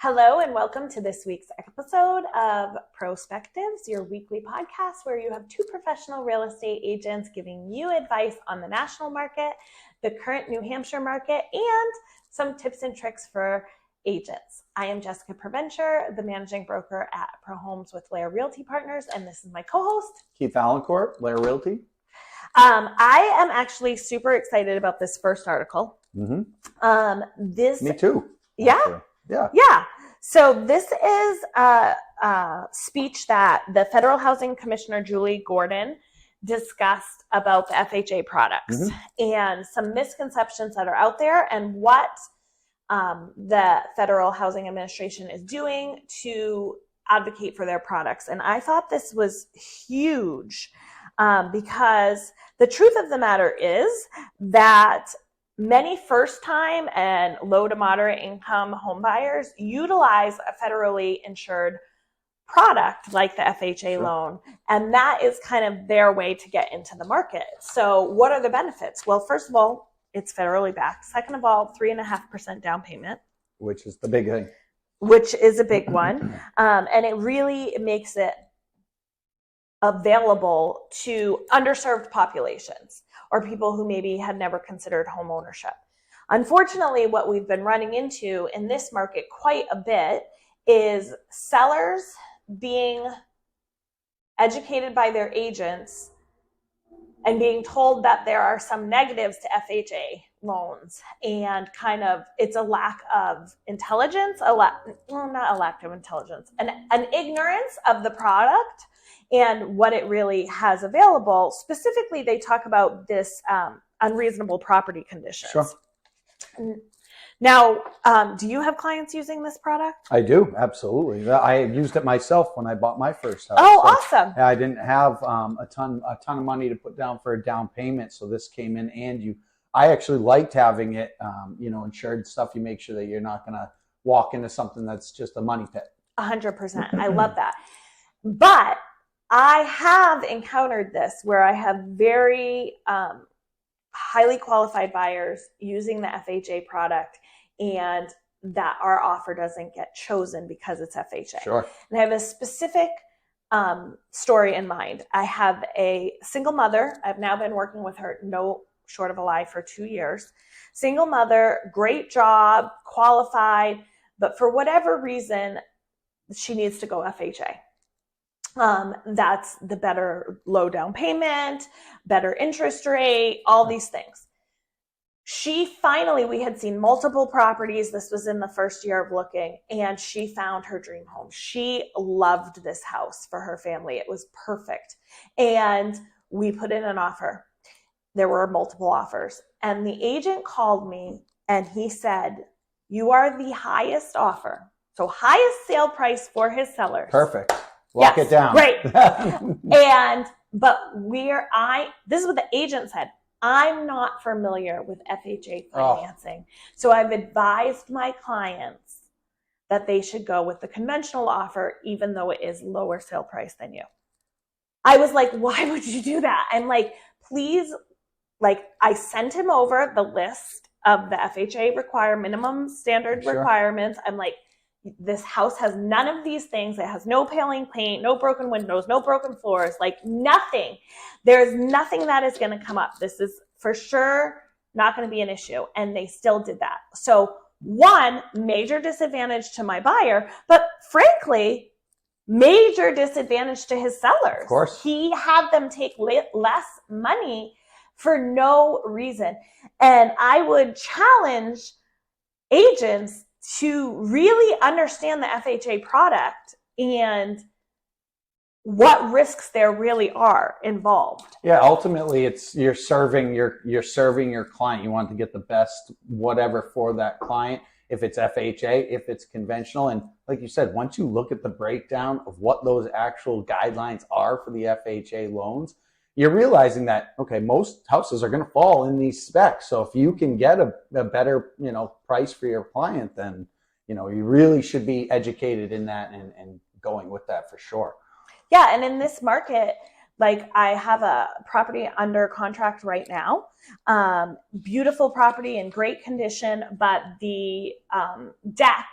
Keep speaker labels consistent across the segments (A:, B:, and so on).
A: Hello and welcome to this week's episode of Pro-spectives, your weekly podcast where you have two professional real estate agents giving you advice on the national market, the current New Hampshire market, and some tips and tricks for agents. I am Jessica Preventure, the managing broker at Pro Homes with Lair Realty Partners, and this is my co-host,
B: Keith Allencourt, Lair Realty.
A: I am actually super excited about this first article.
B: Me too.
A: Yeah.
B: Actually.
A: Yeah. So this is a speech that the Federal Housing Commissioner, Julie Gordon, discussed about the FHA products and some misconceptions that are out there and what the Federal Housing Administration is doing to advocate for their products. And I thought this was huge because the truth of the matter is that many first-time and low to moderate income home buyers utilize a federally insured product like the FHA loan, and that is kind of their way to get into the market. So what are the benefits? Well, first of all, it's federally backed. Second of all, 3.5% down payment.
B: Which is the big thing.
A: Which is a big one. And it really makes it available to underserved populations or people who maybe had never considered home ownership. Unfortunately, what we've been running into in this market quite a bit is sellers being educated by their agents and being told that there are some negatives to FHA loans, and kind of it's a lack of intelligence, not a lack of intelligence, an ignorance of the product and what it really has available. Specifically, they talk about this unreasonable property conditions.
B: Sure.
A: Now, do you have clients using this product?
B: I do, absolutely. I used it myself when I bought my first house.
A: Oh, awesome.
B: I didn't have a ton of money to put down for a down payment, so this came in, and I actually liked having it, insured stuff. You make sure that you're not going to walk into something that's just a money pit.
A: 100%. I love that. But I have encountered this where I have very highly qualified buyers using the FHA product, and that our offer doesn't get chosen because it's FHA.
B: Sure.
A: And I have a specific story in mind. I have a single mother. I've now been working with her, no short of a lie, for 2 years. Single mother, great job, qualified, but for whatever reason, she needs to go FHA. That's the better low down payment, better interest rate, all these things. We had seen multiple properties. This was in the first year of looking, and she found her dream home. She loved this house for her family. It was perfect. And we put in an offer. There were multiple offers. And the agent called me and he said, "You are the highest offer." So highest sale price for his sellers.
B: Perfect. Lock it down.
A: Great. This is what the agent said. "I'm not familiar with FHA financing. So I've advised my clients that they should go with the conventional offer, even though it is lower sale price than you." I was like, why would you do that? I'm like, please, I sent him over the list of the FHA minimum standard requirements. I'm like, this house has none of these things. It has no paling paint, no broken windows, no broken floors, nothing. There's nothing that is going to come up. This is for sure not going to be an issue. And they still did that. So one, major disadvantage to my buyer, but frankly, major disadvantage to his sellers.
B: Of course.
A: He had them take less money for no reason. And I would challenge agents to really understand the FHA product and what risks there really are involved.
B: Yeah, ultimately you're serving your client. You want to get the best whatever for that client. If it's FHA, if it's conventional, and like you said, once you look at the breakdown of what those actual guidelines are for the FHA loans, you're realizing that, okay, most houses are going to fall in these specs. So if you can get a better, price for your client, then, you really should be educated in that and going with that for sure.
A: Yeah. And in this market, I have a property under contract right now, beautiful property in great condition, but the deck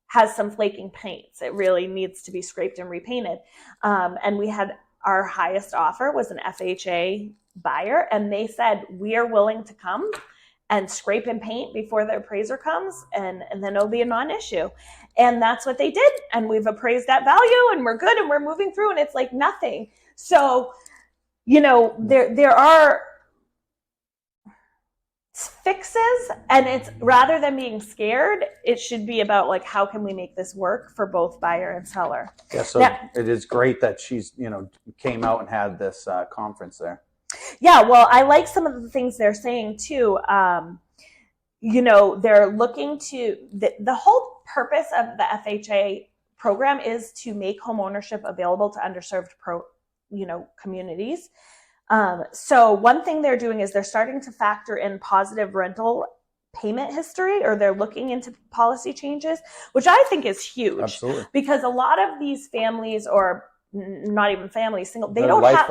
A: has some flaking paints. It really needs to be scraped and repainted. And we had our highest offer was an FHA buyer, and they said, we are willing to come and scrape and paint before the appraiser comes, and then it'll be a non-issue. And that's what they did. And we've appraised that value, and we're good, and we're moving through, and it's like nothing. So, you know, there are fixes, and it's rather than being scared, it should be about like, how can we make this work for both buyer and seller?
B: Yeah, so it is great that she's, you know, came out and had this conference there.
A: Yeah, well, I like some of the things they're saying too. You know, they're looking to the whole purpose of the FHA program is to make home ownership available to underserved communities. So one thing they're doing is they're starting to factor in positive rental payment history, or they're looking into policy changes, which I think is huge.
B: Absolutely.
A: Because a lot of these families, or not even families, single,
B: they're life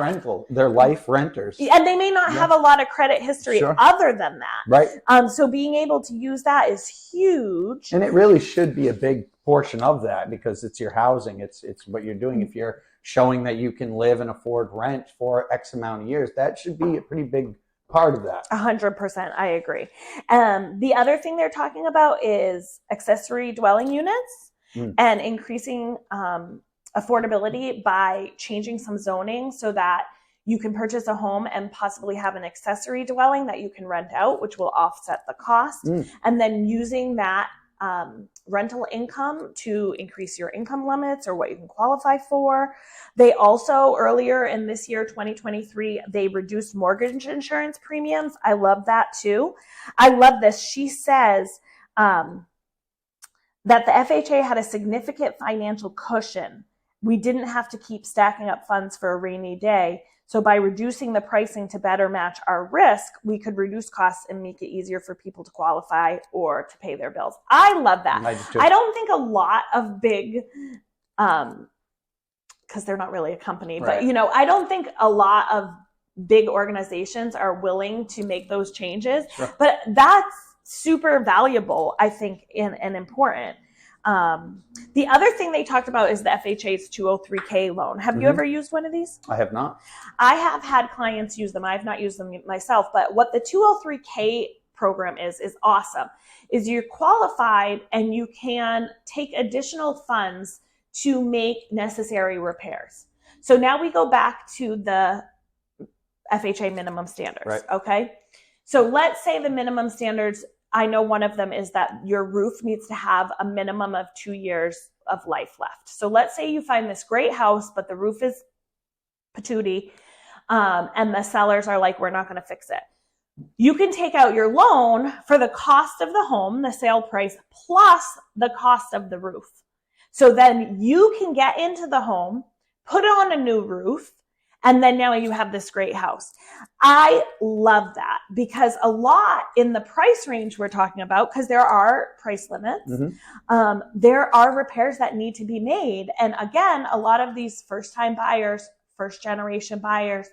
B: renters.
A: And they may not have a lot of credit history other than that.
B: Right.
A: So being able to use that is huge.
B: And it really should be a big portion of that, because it's your housing. It's what you're doing. If you're showing that you can live and afford rent for X amount of years, that should be a pretty big part of that.
A: 100%. I agree. The other thing they're talking about is accessory dwelling units and increasing affordability by changing some zoning so that you can purchase a home and possibly have an accessory dwelling that you can rent out, which will offset the cost. And then using that rental income to increase your income limits or what you can qualify for. They also, earlier in this year, 2023, they reduced mortgage insurance premiums. I love that too. I love this. She says that the FHA had a significant financial cushion. We didn't have to keep stacking up funds for a rainy day. So by reducing the pricing to better match our risk, we could reduce costs and make it easier for people to qualify or to pay their bills. I love that. I don't think a lot of big, because they're not really a company, but you know, I don't think a lot of big organizations are willing to make those changes. But that's super valuable, I think, and important. The other thing they talked about is the FHA's 203K loan. Have you ever used one of these?
B: I have not.
A: I have had clients use them. I've not used them myself, but what the 203K program is awesome. Is you're qualified and you can take additional funds to make necessary repairs. So now we go back to the FHA minimum standards, okay? So let's say the minimum standards, I know one of them is that your roof needs to have a minimum of 2 years of life left. So let's say you find this great house, but the roof is patootie, and the sellers are like, we're not going to fix it. You can take out your loan for the cost of the home, the sale price, plus the cost of the roof. So then you can get into the home, put on a new roof, and then now you have this great house. I love that, because a lot in the price range we're talking about, because there are price limits, there are repairs that need to be made. And again, a lot of these first-time buyers, first-generation buyers,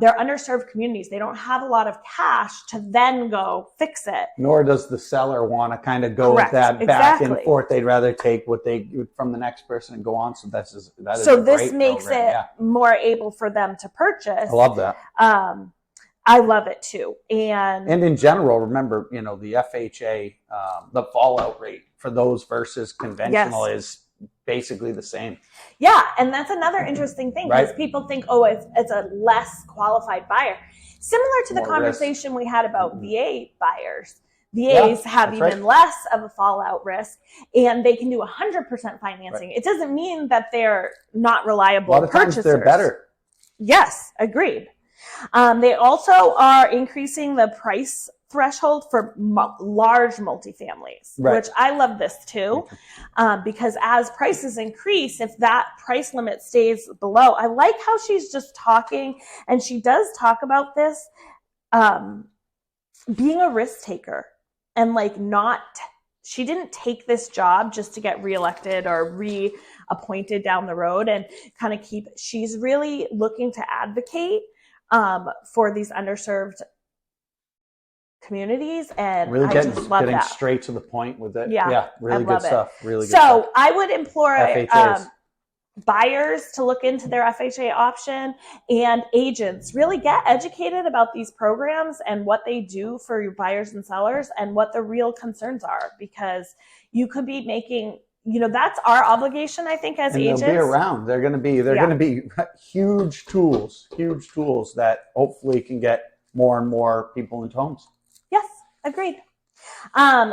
A: they're underserved communities. They don't have a lot of cash to then go fix it.
B: Nor does the seller want to kind of go with that back and forth. They'd rather take what they from the next person and go on. So that is
A: so this makes it more able for them to purchase. I
B: love that.
A: I love it too. And
B: in general, remember, you know, the FHA, the fallout rate for those versus conventional is basically the same.
A: Yeah, and that's another interesting thing, because people think, oh, it's a less qualified buyer. Similar to the conversation we had about VA buyers. VAs have even less of a fallout risk, and they can do 100% financing. It doesn't mean that they're not reliable purchasers. A lot of times they're better. Yes, agreed. They also are increasing the price threshold for large multifamilies, which I love this too, because as prices increase, if that price limit stays below, I like how she's just talking, and she does talk about this, being a risk taker, and like she didn't take this job just to get reelected or reappointed down the road and kind of she's really looking to advocate for these underserved communities, and
B: Really
A: I
B: getting
A: just love that.
B: straight to the point with it.
A: Yeah,
B: Really
A: I
B: good
A: love it.
B: stuff. Really good
A: So
B: stuff.
A: I would implore
B: FHAs.
A: buyers to look into their FHA option, and agents really get educated about these programs and what they do for your buyers and sellers and what the real concerns are, because you could be making, that's our obligation, I think, as agents.
B: They'll be around. They're going to be huge tools that hopefully can get more and more people into homes.
A: Yes, agreed.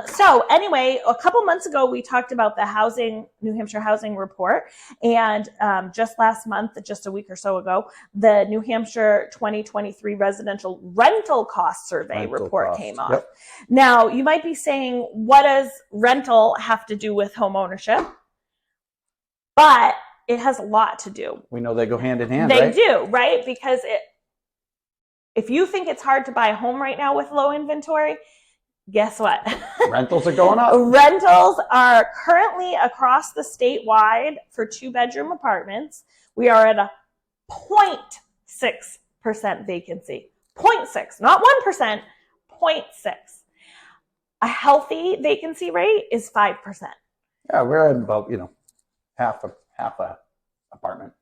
A: So anyway, a couple months ago, we talked about the New Hampshire housing report. And just last month, just a week or so ago, the New Hampshire 2023 residential rental cost survey report came off. Yep. Now, you might be saying, what does rental have to do with home ownership? But it has a lot to do.
B: We know they go hand in hand,
A: right?
B: They
A: do, right? Because if you think it's hard to buy a home right now with low inventory, guess what?
B: Rentals are going up.
A: Rentals are currently across the statewide for 2-bedroom apartments. We are at a 0.6% vacancy. 0.6, not 1%, 0.6. A healthy vacancy rate is 5%.
B: Yeah, we're at about, half a apartment.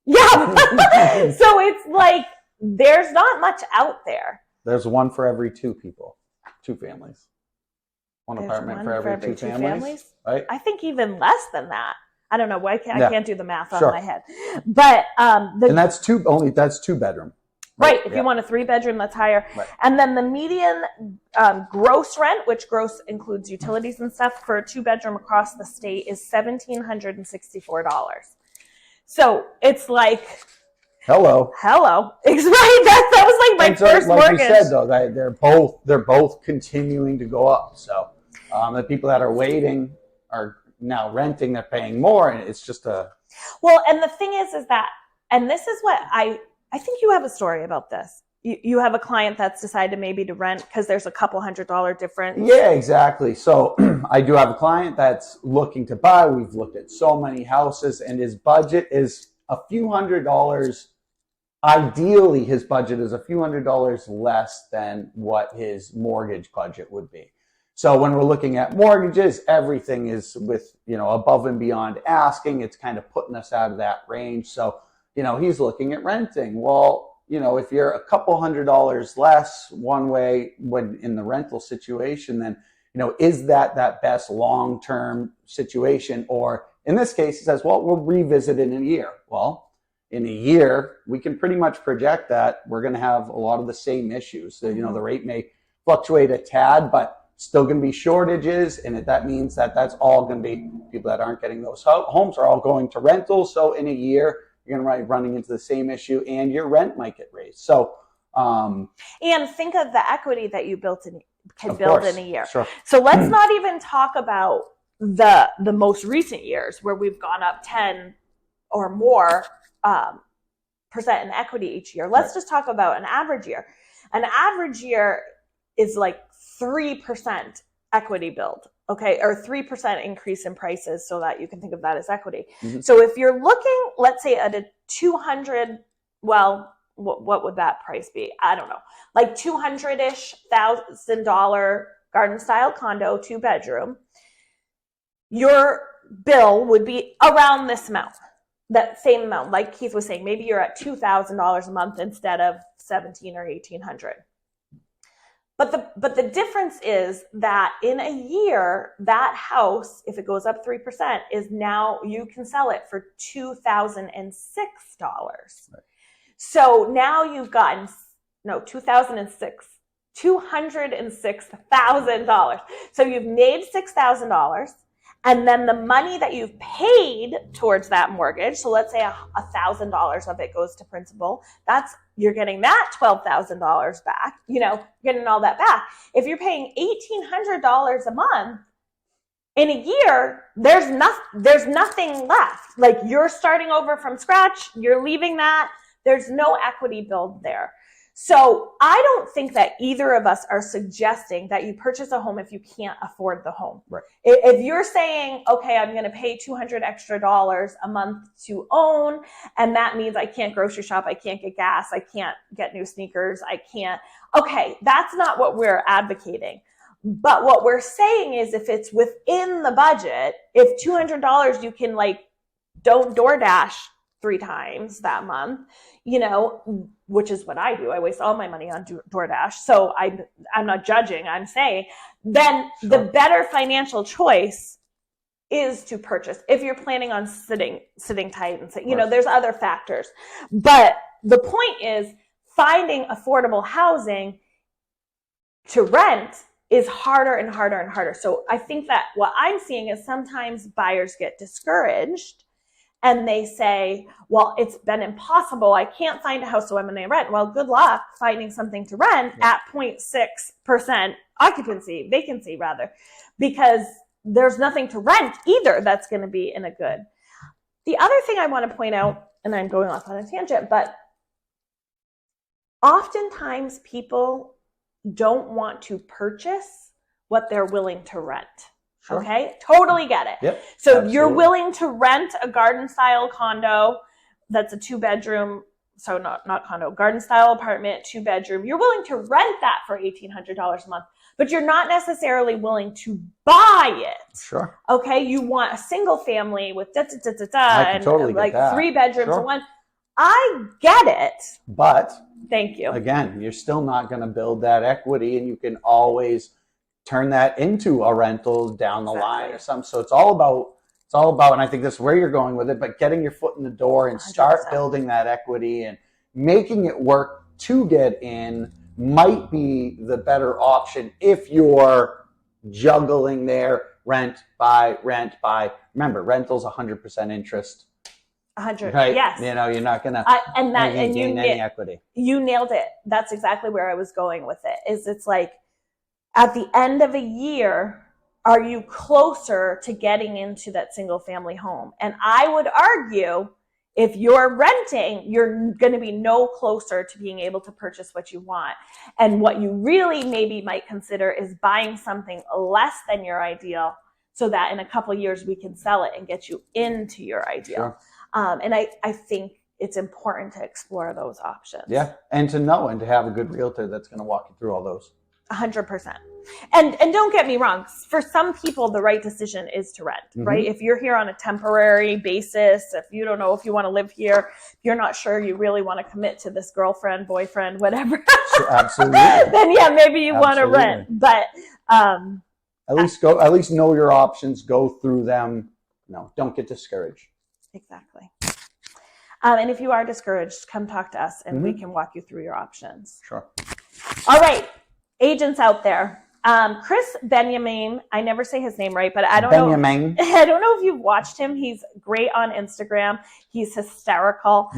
A: Yeah. So it's like there's not much out there.
B: There's one for every 2 people. 2 families. There's apartment for every 2 families. Right?
A: I think even less than that. I don't know. I can't do the math on my head. But
B: and that's 2 bedroom.
A: Right. If you want a 3-bedroom, that's higher. Right. And then the median gross rent, which gross includes utilities and stuff, for a 2-bedroom across the state is $1,764. So it's like,
B: Hello.
A: It's right. That was like my first mortgage.
B: Like you said, though, they're both continuing to go up. So the people that are waiting are now renting. They're paying more, and it's just a.
A: Well, and the thing is that, and this is what I think you have a story about this. You have a client that's decided maybe to rent because there's a couple $100 difference.
B: Yeah, exactly. So I do have a client that's looking to buy. We've looked at so many houses, and his budget is a few $100. Ideally, his budget is a few $100 less than what his mortgage budget would be. So when we're looking at mortgages, everything is with, above and beyond asking. It's kind of putting us out of that range. So, he's looking at renting. Well, if you're a couple $100 less one way when in the rental situation, then, is that best long-term situation? Or in this case, he says, well, we'll revisit it in a year. Well, in a year, we can pretty much project that we're going to have a lot of the same issues. So, the rate may fluctuate a tad, but still going to be shortages. And that means that's all going to be people that aren't getting those homes are all going to rentals. So in a year, you're going to be running into the same issue and your rent might get raised. So,
A: and think of the equity that you build in a year.
B: Sure.
A: So let's not even talk about the most recent years where we've gone up 10 or more percent in equity each year. Let's just talk about an average year. An average year is like 3% equity build, okay, or 3% increase in prices, so that you can think of that as equity. Mm-hmm. So if you're looking, let's say at a 200, well, what would that price be? I don't know, like $200,000 garden style condo, 2-bedroom. Your bill would be around this amount. That same amount, like Keith was saying, maybe you're at $2,000 a month instead of $1,700 or $1,800. But the difference is that in a year, that house, if it goes up 3%, is now you can sell it for $2,006. Right. So now you've gotten $206,000. So you've made $6,000. And then the money that you've paid towards that mortgage, so let's say $1,000 of it goes to principal, you're getting that $12,000 back, getting all that back. If you're paying $1,800 a month in a year, there's nothing left. Like, you're starting over from scratch, you're leaving that, there's no equity build there. So I don't think that either of us are suggesting that you purchase a home if you can't afford the home.
B: Right.
A: If you're saying, okay, I'm going to pay $200 extra a month to own, and that means I can't grocery shop, I can't get gas, I can't get new sneakers, Okay, that's not what we're advocating. But what we're saying is if it's within the budget, if $200 you can like don't DoorDash 3 times that month, you know, which is what I do. I waste all my money on DoorDash. So I'm not judging. I'm saying then the better financial choice is to purchase if you're planning on sitting tight and you know, there's other factors. But the point is finding affordable housing to rent is harder and harder and harder. So I think that what I'm seeing is sometimes buyers get discouraged and they say, well, it's been impossible. I can't find a house, so I'm going to rent. Well, good luck finding something to rent at 0.6% occupancy, vacancy rather, because there's nothing to rent either that's going to be in a good. The other thing I want to point out, and I'm going off on a tangent, but oftentimes people don't want to purchase what they're willing to rent. Sure. Okay, totally get it.
B: Yep,
A: so
B: absolutely.
A: You're willing to rent a garden style condo that's a 2-bedroom, so not condo, garden style apartment, 2-bedroom. You're willing to rent that for $1,800 a month, but you're not necessarily willing to buy it.
B: Sure.
A: Okay, you want a single family with
B: and
A: totally like
B: get that.
A: 3 bedrooms
B: Sure.
A: and one. I get it.
B: But
A: thank you.
B: Again, you're still not going to build that equity, and you can always turn that into a rental down the line or something. So it's all about, and I think that's where you're going with it, but getting your foot in the door and start
A: 100%.
B: building that equity and making it work to get in might be the better option if you're juggling there, rent, buy. Remember, rental's 100% interest.
A: 100,
B: right?
A: Yes.
B: You know, you're not going to
A: gain
B: any equity.
A: You nailed it. That's exactly where I was going with it. It's like at the end of a year, are you closer to getting into that single family home? And I would argue if you're renting, you're going to be no closer to being able to purchase what you want. And what you really maybe might consider is buying something less than your ideal so that in a couple of years we can sell it and get you into your ideal.
B: Sure.
A: And I think it's important to explore those options.
B: Yeah, and to know and to have a good realtor that's going to walk you through all those.
A: 100%. And don't get me wrong. For some people, the right decision is to rent, right? If you're here on a temporary basis, if you don't know if you want to live here, if you're not sure you really want to commit to this girlfriend, boyfriend, whatever.
B: Sure, absolutely.
A: Then yeah, maybe you want to rent. But
B: at least know your options. Go through them. No, don't get discouraged.
A: Exactly. And if you are discouraged, come talk to us and we can walk you through your options.
B: Sure.
A: All right. Agents out there. Krys Benyamein, I never say his name right, but I don't
B: Benyamein.
A: know. I don't know if you've watched him. He's great on Instagram. He's hysterical.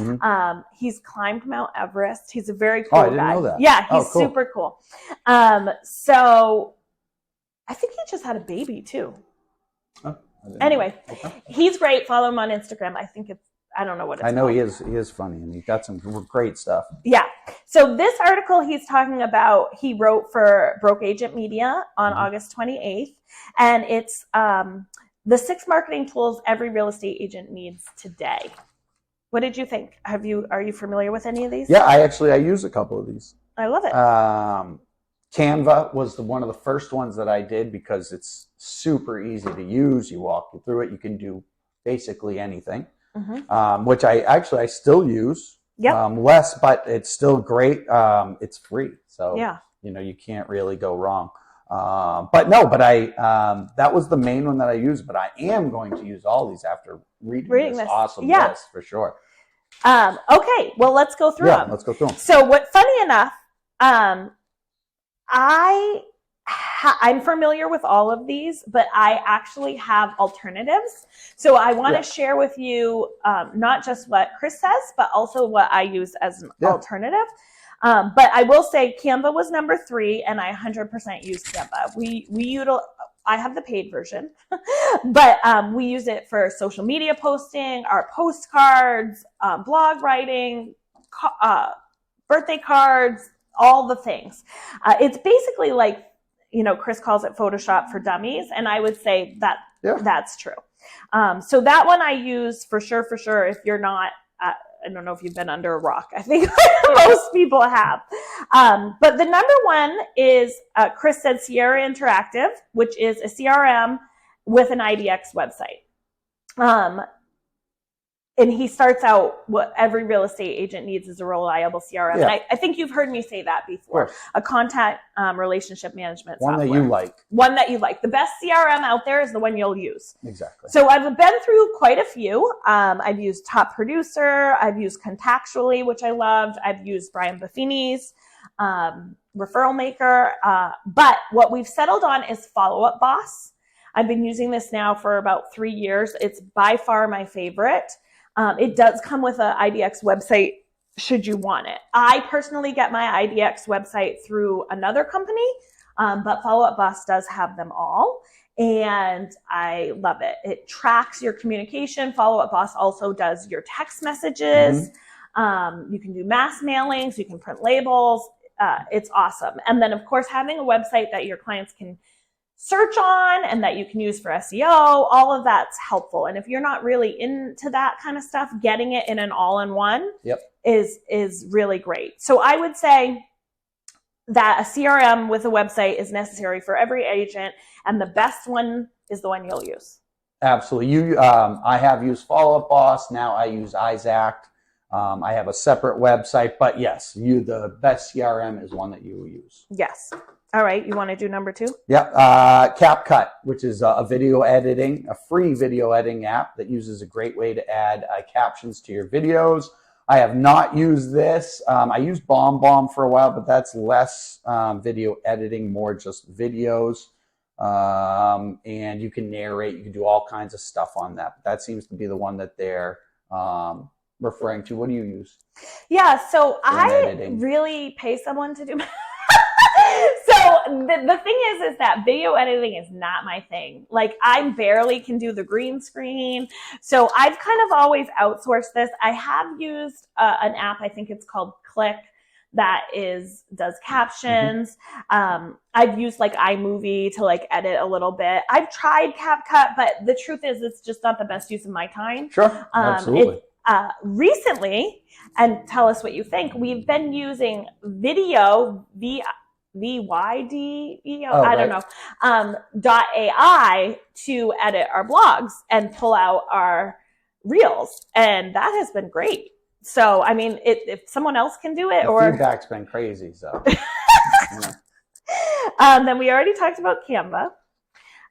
A: He's climbed Mount Everest. He's a very cool guy.
B: I didn't know that.
A: Yeah, he's
B: cool.
A: super cool. So I think he just had a baby too. Anyway, he's great. Follow him on Instagram. I don't know what it's
B: I know
A: called.
B: he is funny, and he got some great stuff.
A: Yeah. So this article he's talking about, he wrote for Broke Agent Media on August 28th, and it's the 6 marketing tools every real estate agent needs today. What did you think? Are you familiar with any of these?
B: Yeah, I use a couple of these.
A: I love it.
B: Canva was one of the first ones that I did because it's super easy to use. You walk through it. You can do basically anything, which I still use.
A: Yep.
B: Less, but it's still great. It's free. So,
A: yeah.
B: You can't really go wrong. But that was the main one that I used, but I am going to use all these after reading this awesome list for sure.
A: Okay. Well, let's go through them.
B: Let's go through them.
A: So funny enough, I'm familiar with all of these, but I actually have alternatives. So I want to share with you not just what Krys says, but also what I use as an alternative. But I will say Canva was number 3, and I 100% use Canva. I have the paid version, but we use it for social media posting, our postcards, blog writing, birthday cards, all the things. It's basically like, Krys calls it Photoshop for dummies. And I would say that's true. So that one I use for sure. If you're not I don't know if you've been under a rock. I think most people have. But the number one is, Krys said Sierra Interactive, which is a CRM with an IDX website. And he starts out, what every real estate agent needs is a reliable CRM.
B: Yeah.
A: And I think you've heard me say that before. A content relationship management
B: one
A: software.
B: that you like.
A: One that you like. The best CRM out there is the one you'll use.
B: Exactly.
A: So I've been through quite a few. I've used Top Producer. I've used Contactually, which I loved. I've used Brian Buffini's Referral Maker. But what we've settled on is Follow Up Boss. I've been using this now for about 3 years. It's by far my favorite. It does come with an IDX website should you want it. I personally get my IDX website through another company, but Follow Up Boss does have them all, and I love it. It tracks your communication. Follow Up Boss also does your text messages. You can do mass mailings. You can print labels. It's awesome. And then, of course, having a website that your clients can search on and that you can use for SEO, all of that's helpful. And if you're not really into that kind of stuff, getting it in an all-in-one is really great. So I would say that a CRM with a website is necessary for every agent, and the best one is the one you'll use.
B: Absolutely. I have used Follow Up Boss. Now I use Isact. I have a separate website, but yes, the best CRM is one that you will use.
A: Yes. All right. You want to do number 2?
B: Yep. CapCut, which is a free video editing app that uses a great way to add captions to your videos. I have not used this. I used BombBomb for a while, but that's less video editing, more just videos. And you can narrate. You can do all kinds of stuff on that. But that seems to be the one that they're referring to. What do you use?
A: Yeah. So I really pay someone to do So the thing is that video editing is not my thing. Like, I barely can do the green screen. So I've kind of always outsourced this. I have used an app, I think it's called Click, that does captions. I've used like iMovie to like edit a little bit. I've tried CapCut, but the truth is it's just not the best use of my time.
B: Sure, absolutely.
A: Recently, and tell us what you think, we've been using Video, VYDEO, I don't know, .ai to edit our blogs and pull out our reels. And that has been great. So, I mean, if someone else can do it,
B: the feedback's been crazy, so.
A: Then we already talked about Canva.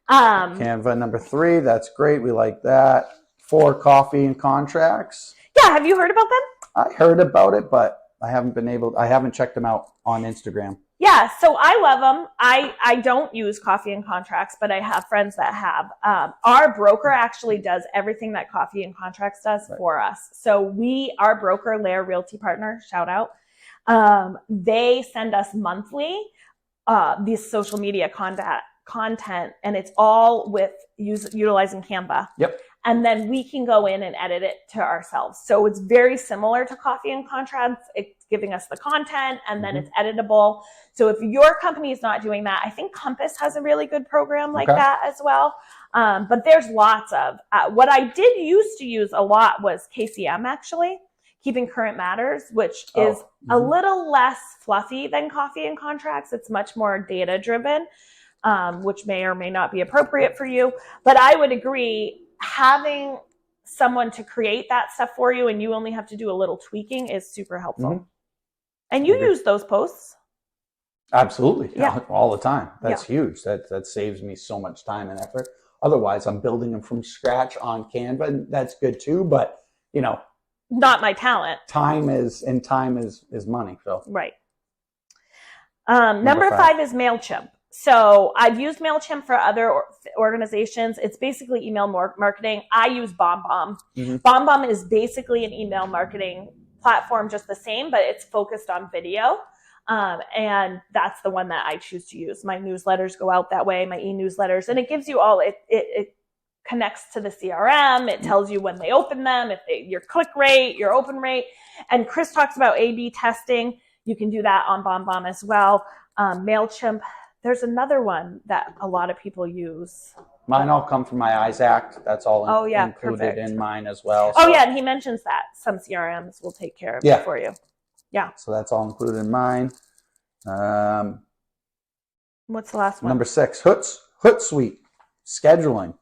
B: Canva number 3, that's great. We like that. For coffee and contracts.
A: Yeah, have you heard about them?
B: I heard about it, but I haven't checked them out on Instagram.
A: Yeah, so I love them. I don't use Coffee and Contracts, but I have friends that have. Our broker actually does everything that Coffee and Contracts does for us. So our broker, Lair Realty Partner, shout out, they send us monthly these social media content, and it's all with utilizing Canva.
B: Yep.
A: And then we can go in and edit it to ourselves. So it's very similar to Coffee and Contracts. It's giving us the content, and then it's editable. So if your company is not doing that, I think Compass has a really good program like that as well. But there's lots of, what I did used to use a lot was KCM, actually, Keeping Current Matters, which is a little less fluffy than Coffee and Contracts. It's much more data driven, which may or may not be appropriate for you. But I would agree, having someone to create that stuff for you and you only have to do a little tweaking is super helpful. And you use those posts?
B: Absolutely. Yeah. All the time. That's huge. That saves me so much time and effort. Otherwise, I'm building them from scratch on Canva, and that's good too, but
A: not my talent.
B: Time is money. So
A: right. Number 5 is MailChimp. So I've used MailChimp for other organizations. It's basically email marketing. I use BombBomb. BombBomb is basically an email marketing platform, just the same, but it's focused on video. And that's the one that I choose to use. My newsletters go out that way, my e-newsletters, and it gives you all, it connects to the CRM. It tells you when they open them, your click rate, your open rate. And Krys talks about A/B testing. You can do that on BombBomb as well. MailChimp. There's another one that a lot of people use.
B: Mine all come from my eyes act. That's all included
A: perfect.
B: in mine as well.
A: Oh, yeah, and he mentions that some CRMs will take care of it for you. Yeah.
B: So that's all included in mine.
A: What's the last one?
B: Number 6, Hootsuite, scheduling.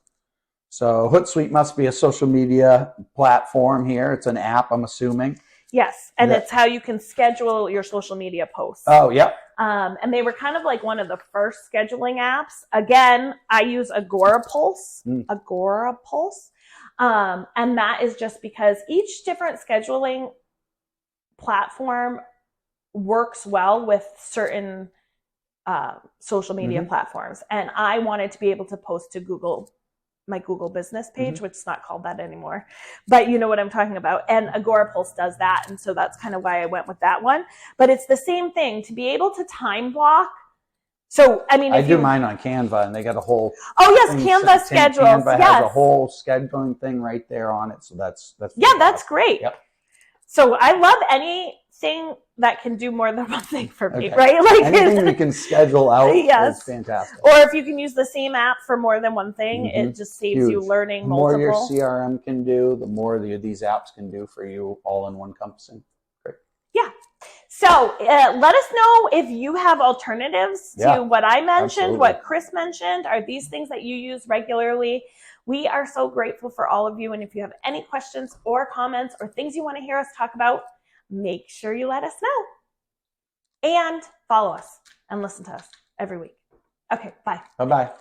B: So Hootsuite must be a social media platform here. It's an app, I'm assuming.
A: Yes, and it's how you can schedule your social media posts.
B: Oh, yep.
A: And they were kind of like one of the first scheduling apps. Again, I use Agorapulse. Agorapulse. And that is just because each different scheduling platform works well with certain social media platforms. And I wanted to be able to post to my Google business page, which is not called that anymore, but you know what I'm talking about. And Agorapulse does that. And so that's kind of why I went with that one. But it's the same thing to be able to time block. So, I mean,
B: I do mine on Canva, and they got a whole.
A: Oh, yes, Canva schedules.
B: Canva has a whole scheduling thing right there on it. So that's
A: that's great.
B: Yep.
A: So I love anything that can do more than one thing for me, right? Like
B: anything we can schedule out is fantastic.
A: Or if you can use the same app for more than one thing, it just saves you learning multiple.
B: The more your CRM can do, the more these apps can do for you, all in one compassing. Great.
A: Yeah. So let us know if you have alternatives to what I mentioned, what Krys mentioned. Are these things that you use regularly? We are so grateful for all of you. And if you have any questions or comments or things you want to hear us talk about, make sure you let us know. And follow us and listen to us every week. Okay, bye.
B: Bye-bye.